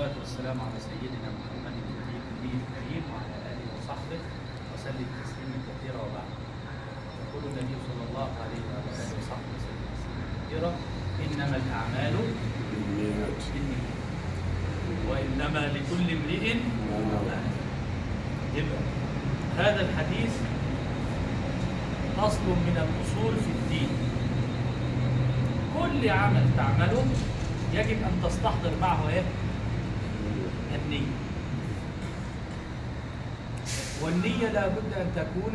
والصلاة والسلام على سيدنا محمد النبي الكريم وعلى آله وصحبه وسلم تسليما كثيرا وبعد. يقول النبي صلى الله عليه وعلى آله وصحبه وسلم تسليما كثيرا: إنما الأعمال بالنيات وإنما لكل امرئ ما نوى. يبقى هذا الحديث أصل من الأصول في الدين. كل عمل تعمله يجب أن تستحضر معه إيه؟ النية. والنية لابد أن تكون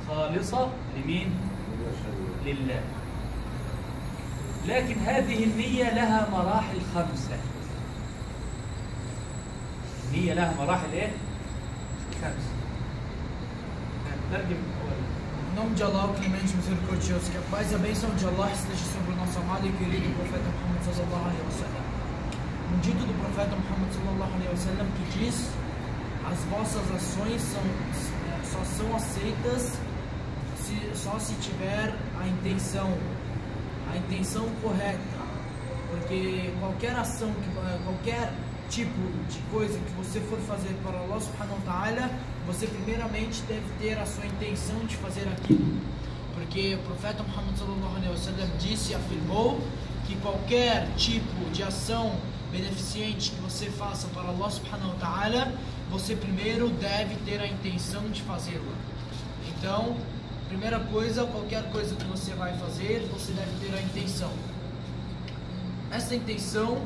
خالصة لمين؟ لله. لكن هذه النية لها مراحل خمسة. النية لها مراحل إيه؟ خمسة. نترجم Em nome de Allah, o clemente misericordioso, que a paz e a bênção de Allah esteja sobre o nosso amado e querido profeta Muhammad sallallahu alaihi wasallam. Um dito do profeta Muhammad sallallahu alaihi wasallam que diz: as vossas ações só são aceitas só se tiver a intenção correta, porque qualquer ação, qualquer tipo de coisa que você for fazer para Allah subhanahu wa ta'ala, você primeiramente deve ter a sua intenção de fazer aquilo, porque o profeta Muhammad sallallahu alaihi wasallam disse e afirmou que qualquer tipo de ação beneficente que você faça para Allah subhanahu wa ta'ala, você primeiro deve ter a intenção de fazê-la. Então, primeira coisa, qualquer coisa que você vai fazer, você deve ter a intenção. Essa intenção,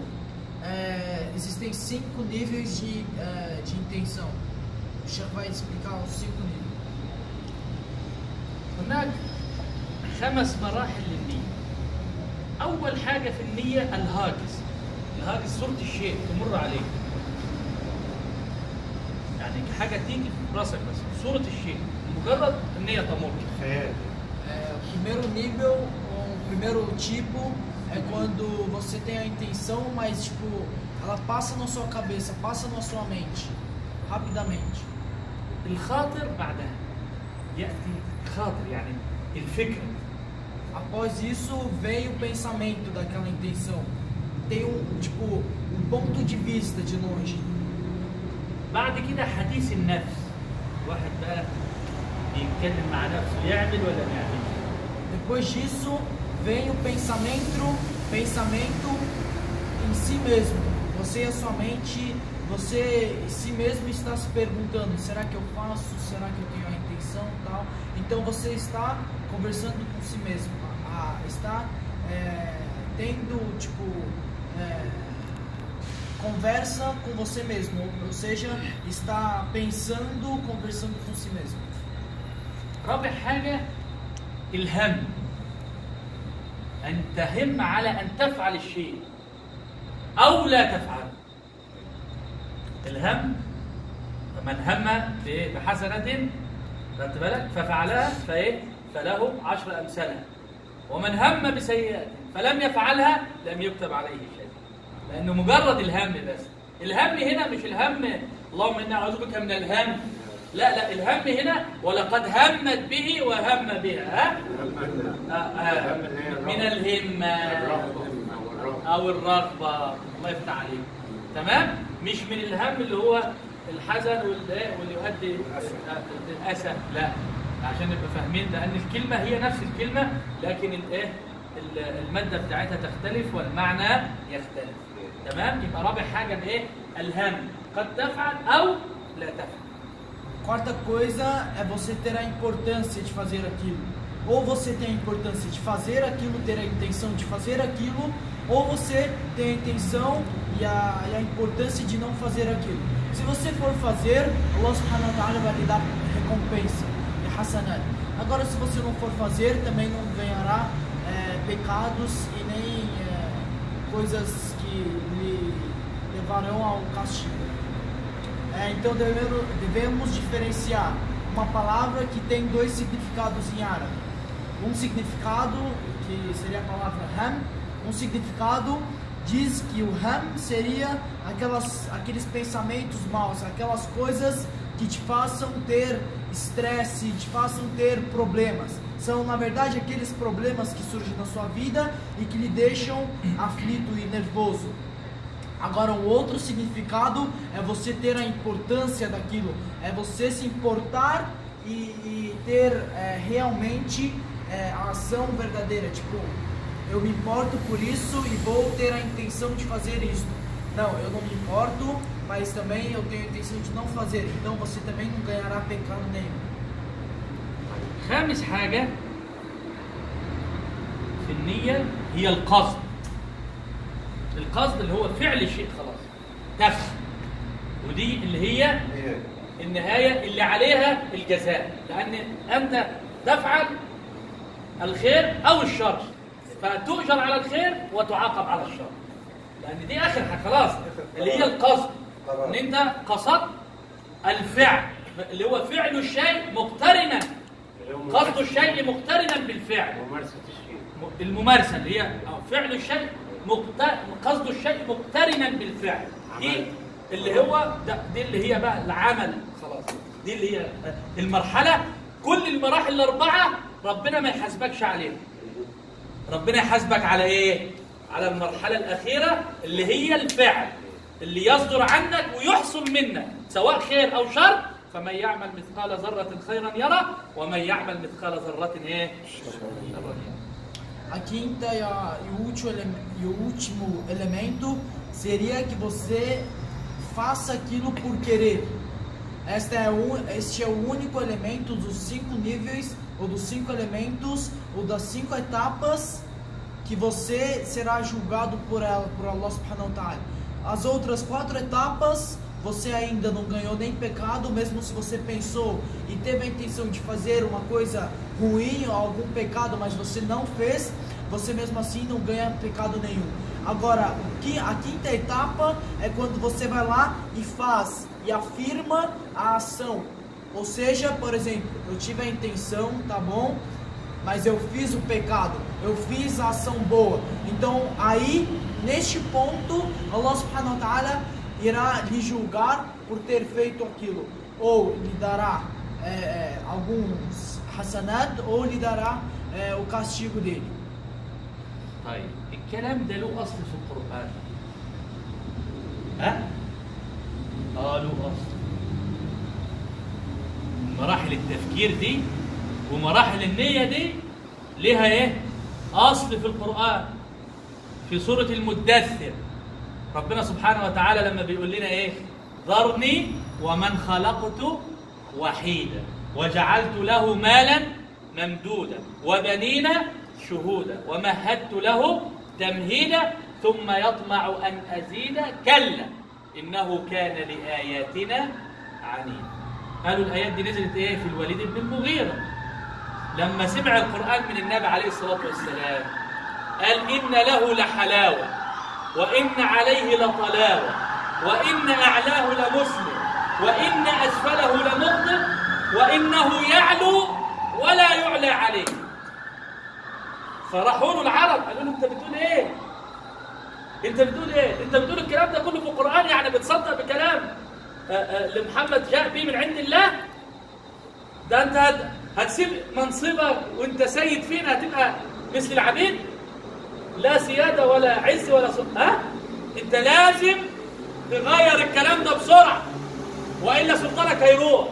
existem 5 níveis de intenção. O Sheikh vai explicar os 5 níveis. هناك 5 مراحل للنية. أول حاجة في النية الهاجس. الهاجس صورة الشيء تمر عليك. يعني حاجة تيجي في راسك بس صورة الشيء. مجرد النية تمر. O primeiro nível, o primeiro tipo é quando você tem a intenção, mas tipo, ela passa na sua cabeça, passa na sua mente, rapidamente. الخاطر بعدها يأتي خاطر يعني الفكرة. Após isso vem o pensamento daquela intenção. Tem um ponto de vista de longe. بعد كده حديث النفس. واحد بقى يتكلم مع نفسه يعمل ولا ما يعملش. Depois disso vem o pensamento em si mesmo. Você e a sua mente, você em si mesmo está se perguntando: será que eu faço? Será que eu tenho a intenção, tal? Então você está conversando com si mesmo, está tendo conversa com você mesmo, ou seja, está pensando, conversando com si mesmo. رابع حاجة الهم. أن تهم على أن تفعل الشيء أو لا تفعل. الهم من هم بحسنة خدت بالك ففعلها فله 10 أمثالها، ومن هم بسيئة فلم يفعلها لم يكتب عليه شيء. لأنه مجرد الهم بس. الهم هنا مش الهم اللهم إنا أعوذ بك من الهم، لا الهم هنا ولقد همت به وهم بها من الهمة أو الرغبة. الله يفتح عليك. تمام؟ مش من الهم اللي هو الحزن واللي يؤدي الأسى، لا، عشان نبقى فاهمين، لأن الكلمة هي نفس الكلمة لكن المادة بتاعتها تختلف والمعنى يختلف. تمام؟ يبقى رابع حاجة الهم، قد تفعل أو لا تفعل. Quarta coisa é você ter a importância de fazer aquilo. Ou você tem a importância de fazer aquilo, ter a intenção de fazer aquilo, ou você tem a intenção e a importância de não fazer aquilo. Se você for fazer, Allah subhanahu wa ta'ala vai lhe dar recompensa e hasanat. Agora, se você não for fazer, também não ganhará pecados e nem coisas que lhe levarão ao castigo. Então devemos diferenciar uma palavra que tem 2 significados em árabe. Um significado, que seria a palavra ham, um significado diz que o ham seria aqueles pensamentos maus, aquelas coisas que te façam ter estresse, te façam ter problemas. São, na verdade, aqueles problemas que surgem na sua vida e que lhe deixam aflito e nervoso. Agora, o outro significado é você ter a importância daquilo, é você se importar e ter realmente a ação verdadeira. Tipo, eu me importo por isso e vou ter a intenção de fazer isso. Não, eu não me importo, mas também eu tenho a intenção de não fazer. Então você também não ganhará pecado nenhum. خامس حاجة في النية هي القصد. القصد اللي هو فعل الشيء خلاص، دفع، ودي اللي هي النهاية اللي عليها الجزاء، لأن أنت تفعل الخير أو الشر، فتؤجر على الخير وتعاقب على الشر، لأن دي آخر حاجة خلاص اللي هي القصد، إن أنت قصدت الفعل اللي هو فعل الشيء مقترنا، قصد الشيء مقترنا بالفعل، الممارسة اللي هي فعل الشيء قصد الشيء مقترنا بالفعل، دي اللي هو دي اللي هي بقى العمل خلاص، دي اللي هي المرحلة. كل المراحل الأربعة ربنا ما يحاسبكش عليها، ربنا يحاسبك على إيه؟ على المرحلة الأخيرة اللي هي الفعل اللي يصدر عنك ويحصل منك سواء خير أو شر. فمن يعمل مثقال ذرة خيرا يرى ومن يعمل مثقال ذرة إيه؟ شرا يرى. A quinta e o último elemento seria que você faça aquilo por querer. Este é o único elemento dos 5 níveis, ou dos 5 elementos, ou das 5 etapas que você será julgado por Allah subhanahu wa ta'ala. As outras 4 etapas, você ainda não ganhou nem pecado, mesmo se você pensou e teve a intenção de fazer uma coisa ruim ou algum pecado, mas você não fez, você mesmo assim não ganha pecado nenhum. Agora, a quinta etapa é quando você vai lá e faz e afirma a ação. Ou seja, por exemplo, eu tive a intenção, tá bom? Mas eu fiz o pecado, eu fiz a ação boa. Então aí, neste ponto, Allah subhanahu wa ta'ala irá lhe julgar por ter feito aquilo. Ou lhe dará alguns hasanat, ou lhe dará o castigo dele. طيب الكلام ده له أصل في القرآن؟ ها؟ له أصل. مراحل التفكير دي ومراحل النية دي لها ايه؟ أصل في القرآن. في سورة المدثر ربنا سبحانه وتعالى لما بيقول لنا ايه؟ ذرني ومن خلقت وحيدا وجعلت له مالا ممدودا وبنين شهودا ومهدت له تمهيدا ثم يطمع أن أزيد كلا إنه كان لآياتنا عنيدا. قالوا الآيات دي نزلت ايه؟ في الوليد بن المغيرة لما سمع القرآن من النبي عليه الصلاة والسلام قال إن له لحلاوة وإن عليه لطلاوة وإن أعلاه لمسلم وإن أسفله لمغضب وإنه يعلو ولا يعلى عليه. فراحوا له العرب قالوا له أنت بتقول إيه؟ أنت بتقول إيه؟ أنت بتقول الكلام ده كله في القرآن، يعني بتصدق بكلام لمحمد جاء به من عند الله؟ ده أنت هتسيب منصبك وأنت سيد فينا هتبقى مثل العبيد؟ لا سيادة ولا عز ولا سلطان. أنت لازم تغير الكلام ده بسرعة وإلا سلطانك هيروح.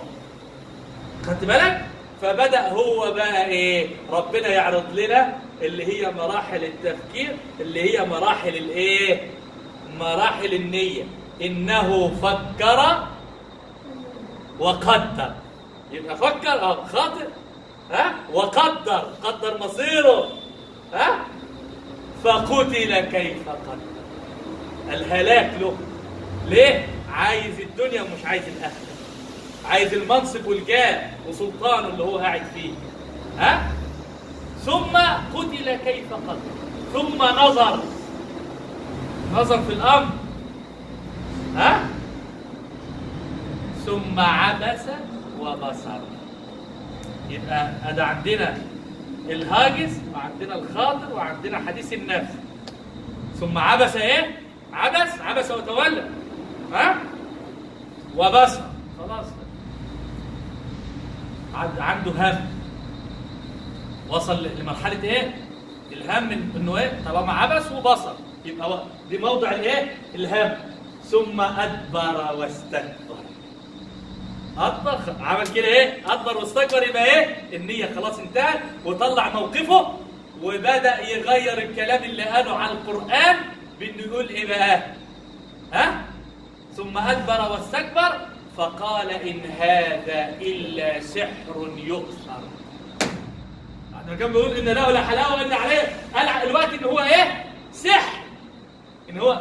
خدت بالك؟ فبدأ هو بقى إيه؟ ربنا يعرض لنا اللي هي مراحل التفكير، اللي هي مراحل الإيه؟ مراحل النية. إنه فكر وقدر. يبقى فكر خاطئ، قدر مصيره، فقتل كيف قدر. الهلاك له. ليه؟ عايز الدنيا ومش عايز الآخرة، عايز المنصب والجاه وسلطانه اللي هو قاعد فيه. ثم قتل كيف قدر. ثم نظر في الأمر. ثم عبس وبصر. يبقى أدا عندنا الهاجس وعندنا الخاطر وعندنا حديث النفس. ثم عبس ايه؟ عبس وتولى. وبصر. خلاص عنده هم، وصل لمرحلة ايه؟ الهم انه ايه؟ طالما عبس وبصر يبقى دي موضع الايه؟ الهم. ثم أدبر واستكبر. أدبر عمل كده ايه؟ أدبر واستكبر، يبقى ايه؟ النية خلاص انتهت، وطلع موقفه وبدأ يغير الكلام اللي قاله على القرآن بأنه يقول ايه بقى؟ ها؟ ثم أدبر واستكبر فقال إن هذا إلا سحر يؤثر. احنا كان بيقول إن له لحلاوة وإن عليه، قال الوقت إن هو إيه؟ سحر. إن هو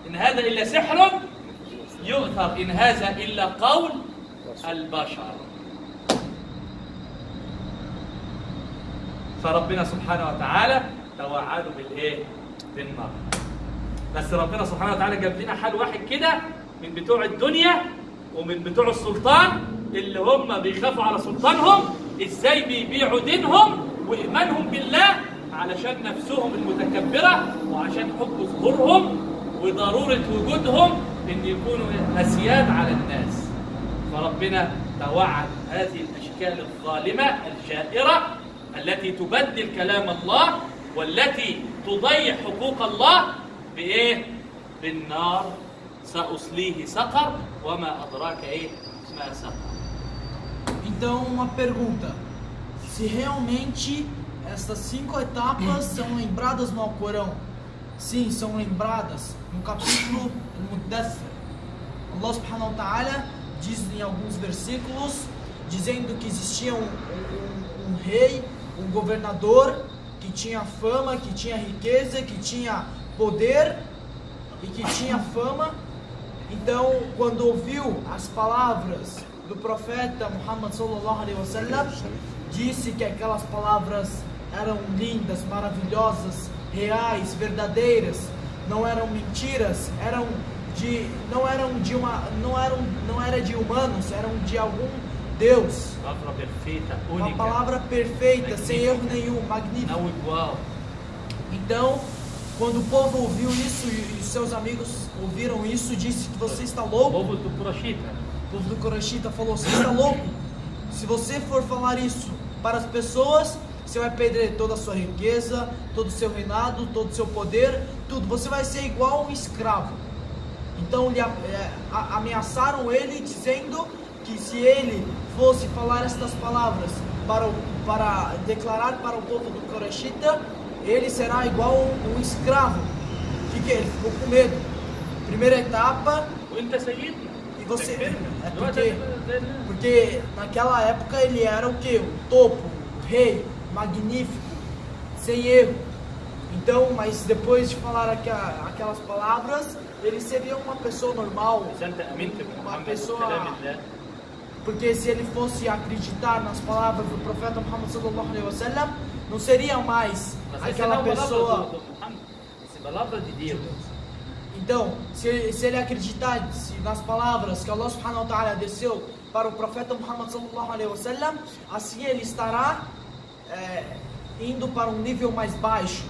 إن هذا إلا سحر يؤثر، إن هذا إلا قول البشر. فربنا سبحانه وتعالى توعدوا بالإيه؟ بالنار. بس ربنا سبحانه وتعالى جاب لنا حال واحد كده من بتوع الدنيا ومن بتوع السلطان اللي هم بيخافوا على سلطانهم ازاي بيبيعوا دينهم وايمانهم بالله علشان نفسهم المتكبره وعشان حب ظهورهم وضروره وجودهم ان يكونوا اسياد على الناس. فربنا توعد هذه الاشكال الظالمه الجائره التي تبدل كلام الله والتي تضيع حقوق الله بايه؟ بالنار. سأصليه سقر وما أدراك إيه ما سقر. Então, uma pergunta: se realmente essas 5 etapas são lembradas no Alcorão? Sim, são lembradas no capítulo Al-Muddathir. Allah subhanahu wa ta'ala diz em alguns versículos dizendo que existia um rei, um governador que tinha fama, que tinha riqueza, que tinha poder e que tinha fama. Então, quando ouviu as palavras do profeta Muhammad sallallahu alaihi wasallam, disse que aquelas palavras eram lindas, maravilhosas, reais, verdadeiras, não eram mentiras, não era de humanos, eram de algum Deus. Palavra perfeita, única. Uma palavra perfeita, sem erro nenhum, magnífica. Não igual. Então, quando o povo ouviu isso e seus amigos ouviram isso, disse que você está louco. O povo do Qurashita. O povo do Qurashita falou: você está louco? Se você for falar isso para as pessoas, você vai perder toda a sua riqueza, todo o seu reinado, todo o seu poder, tudo. Você vai ser igual a um escravo. Então ameaçaram ele dizendo que se ele fosse falar estas palavras para declarar para o povo do Qurashita, ele será igual um escravo. O que é? Ele ficou com medo. Primeira etapa. E você. Porque naquela época ele era o que? O topo, o rei, magnífico, sem erro. Então, mas depois de falar aquelas palavras, ele seria uma pessoa normal. Uma pessoa. Porque se ele fosse acreditar nas palavras do profeta Muhammad sallallahu alaihi wasallam, não seria mais aquela pessoa. Palavra de Deus. Então, se ele acreditasse nas palavras que Allah subhanahu wa ta'ala desceu para o profeta Muhammad sallallahu alaihi wasallam, assim ele estará indo para um nível mais baixo.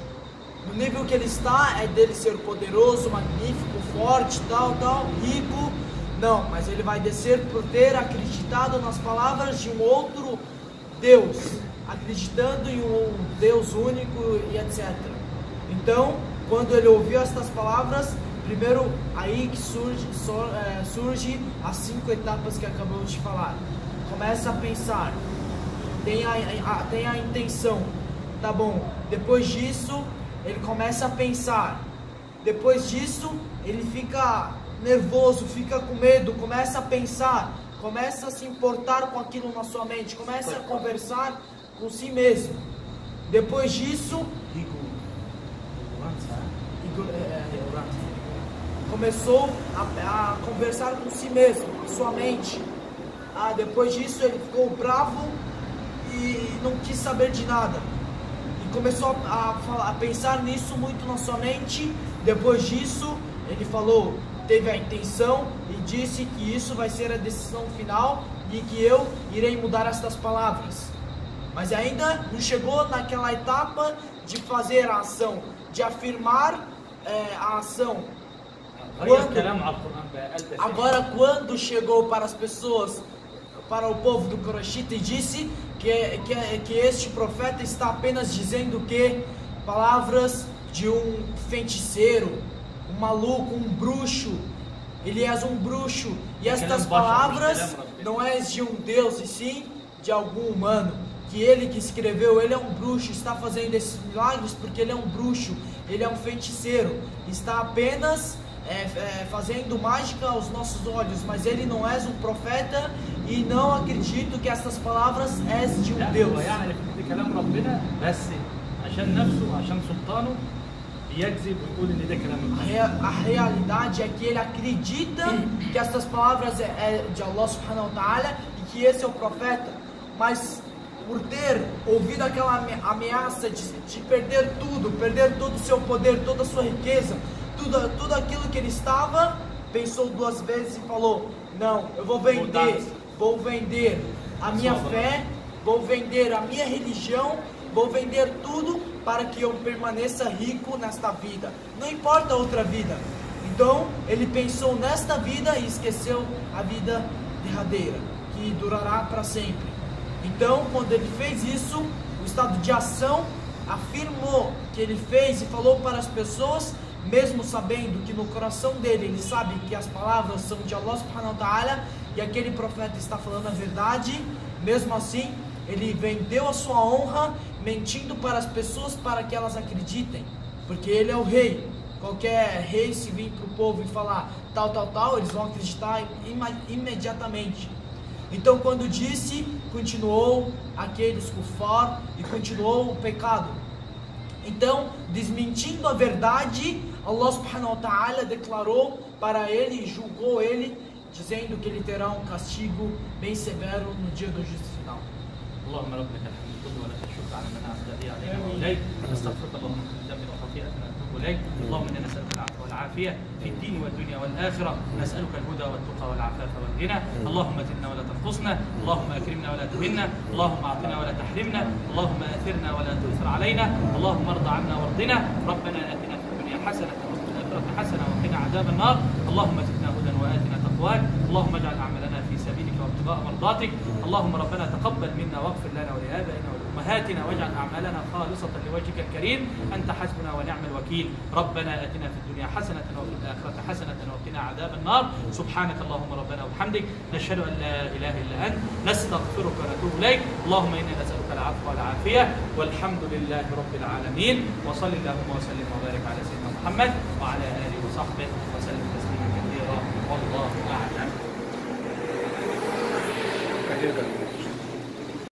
No nível que ele está é dele ser poderoso, magnífico, forte, tal, rico. Não, mas ele vai descer por ter acreditado nas palavras de um outro Deus, acreditando em um Deus único e etc. Então, quando ele ouviu estas palavras, primeiro aí que surge as 5 etapas que acabamos de falar. Começa a pensar, tem a intenção, tá bom. Depois disso, ele começa a pensar. Depois disso, ele fica nervoso, fica com medo, começa a pensar, começa a se importar com aquilo na sua mente, começa a conversar com si mesmo. Depois disso, começou a conversar com si mesmo, com sua mente. Depois disso ele ficou bravo e não quis saber de nada. E começou a pensar nisso muito na sua mente. Depois disso ele falou, teve a intenção e disse que isso vai ser a decisão final e que eu irei mudar estas palavras. Mas ainda não chegou naquela etapa de fazer a ação, de afirmar a ação. Agora, quando chegou para as pessoas, para o povo do Qurashita e disse que este profeta está apenas dizendo que palavras de um feiticeiro, um maluco, um bruxo. Ele é um bruxo. E estas palavras não é de um Deus, e sim de algum humano. Que ele que escreveu, ele é um bruxo, está fazendo esses milagres porque ele é um bruxo, ele é um feiticeiro. Está apenas fazendo mágica aos nossos olhos, mas ele não é um profeta e não acredito que essas palavras é de um Deus. A realidade é que ele acredita que essas palavras é de Allah subhanahu wa ta'ala e que esse é o profeta, mas por ter ouvido aquela ameaça de perder todo o seu poder, toda a sua riqueza, tudo aquilo que ele estava, pensou duas vezes e falou: não, eu vou vender a minha fé, vou vender a minha religião, vou vender tudo para que eu permaneça rico nesta vida, não importa a outra vida. Então ele pensou nesta vida e esqueceu a vida derradeira, que durará para sempre. Então quando ele fez isso, o estado de ação afirmou que ele fez e falou para as pessoas, mesmo sabendo que no coração dele ele sabe que as palavras são de Allah subhanahu wa ta'ala e aquele profeta está falando a verdade, mesmo assim ele vendeu a sua honra, mentindo para as pessoas para que elas acreditem, porque ele é o rei. Qualquer rei, se vir para o povo e falar tal, eles vão acreditar imediatamente. Então quando disse, continuou aqueles kufar e continuou o pecado. Então, desmentindo a verdade, Allah subhanahu wa ta'ala declarou para ele e julgou ele, dizendo que ele terá um castigo bem severo no dia do juízo final. اللهم رب لك الحمد كله ولك الشكر على ما انعمت به علينا واليك نستغفرك اللهم من ذنبنا وخطيئتنا نتوب اليك اللهم انا نسالك العفو والعافيه في الدين والدنيا والاخره نسالك الهدى والتقى والعفاف والغنى اللهم زدنا ولا تنقصنا اللهم اكرمنا ولا تهنا اللهم اعطنا ولا تحرمنا اللهم اثرنا ولا تؤثر علينا اللهم ارض عنا وارضنا ربنا اتنا في الدنيا حسنه وفي الاخره حسنه وقنا عذاب النار اللهم زدنا هدى واتنا تقواك اللهم اجعل اعمالنا في سبيلك وابتغاء مرضاتك اللهم ربنا تقبل منا واغفر لنا ولآبائنا ولأمهاتنا واجعل أعمالنا خالصة لوجهك الكريم أنت حسبنا ونعم الوكيل ربنا آتنا في الدنيا حسنة وفي الآخرة حسنة وقنا عذاب النار سبحانك اللهم ربنا وبحمدك نشهد أن لا إله إلا أنت نستغفرك ونتوب إليك اللهم إنا نسألك العفو والعافية والحمد لله رب العالمين وصل اللهم وسلم وبارك على سيدنا محمد وعلى آله وصحبه وسلم تسليما كثيرا والله أعلم.